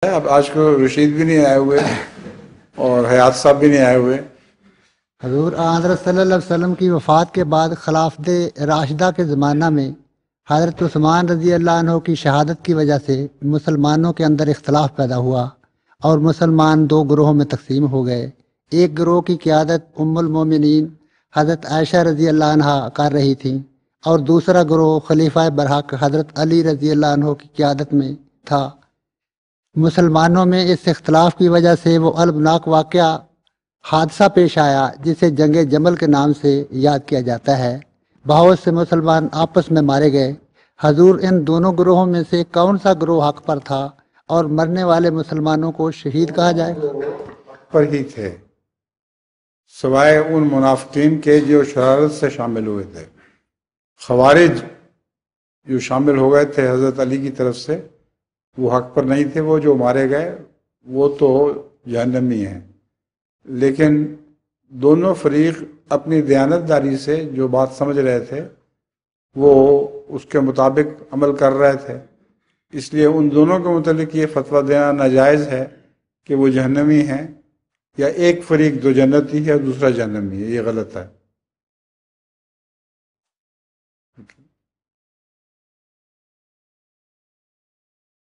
اب آج کو رشید بھی نہیں آئے ہوئے اور حیات صاحب بھی نہیں آئے ہوئے۔ حضور حضرت صلی اللہ علیہ وسلم کی وفات کے بعد خلافت راشدہ کے زمانہ میں حضرت عثمان رضی اللہ عنہ کی شہادت کی وجہ سے مسلمانوں کے اندر اختلاف پیدا ہوا اور مسلمان دو گروہوں میں تقسیم ہو گئے۔ ایک گروہ کی قیادت ام المومنین حضرت عائشہ رضی اللہ عنہ کر رہی تھیں اور دوسرا گروہ خلیفہ برحق حضرت علی رضی اللہ عنہ کی قیادت میں تھا۔ مسلمانوں میں اس اختلاف کی وجہ سے وہ المناک واقعہ حادثہ پیش آیا جسے جنگ جمل کے نام سے یاد کیا جاتا ہے۔ بہت سے مسلمان آپس میں مارے گئے۔ حضور ان دونوں گروہوں میں سے کون سا گروہ حق پر تھا اور مرنے والے مسلمانوں کو شہید کہا جائے؟ پر ہی تھے، سوائے ان منافقین کے جو شرارت سے شامل ہوئے تھے۔ خوارج جو شامل ہو گئے تھے حضرت علی کی طرف سے، وہ حق پر نہیں تھے۔ وہ جو مارے گئے وہ تو جہنمی ہیں، لیکن دونوں فریق اپنی دیانتداری سے جو بات سمجھ رہے تھے وہ اس کے مطابق عمل کر رہے تھے، اس لیے ان دونوں کے متعلق یہ فتویٰ دینا ناجائز ہے کہ وہ جہنمی ہیں یا ایک فریق جو جنتی ہے اور دوسرا جہنمی ہے، یہ غلط ہے۔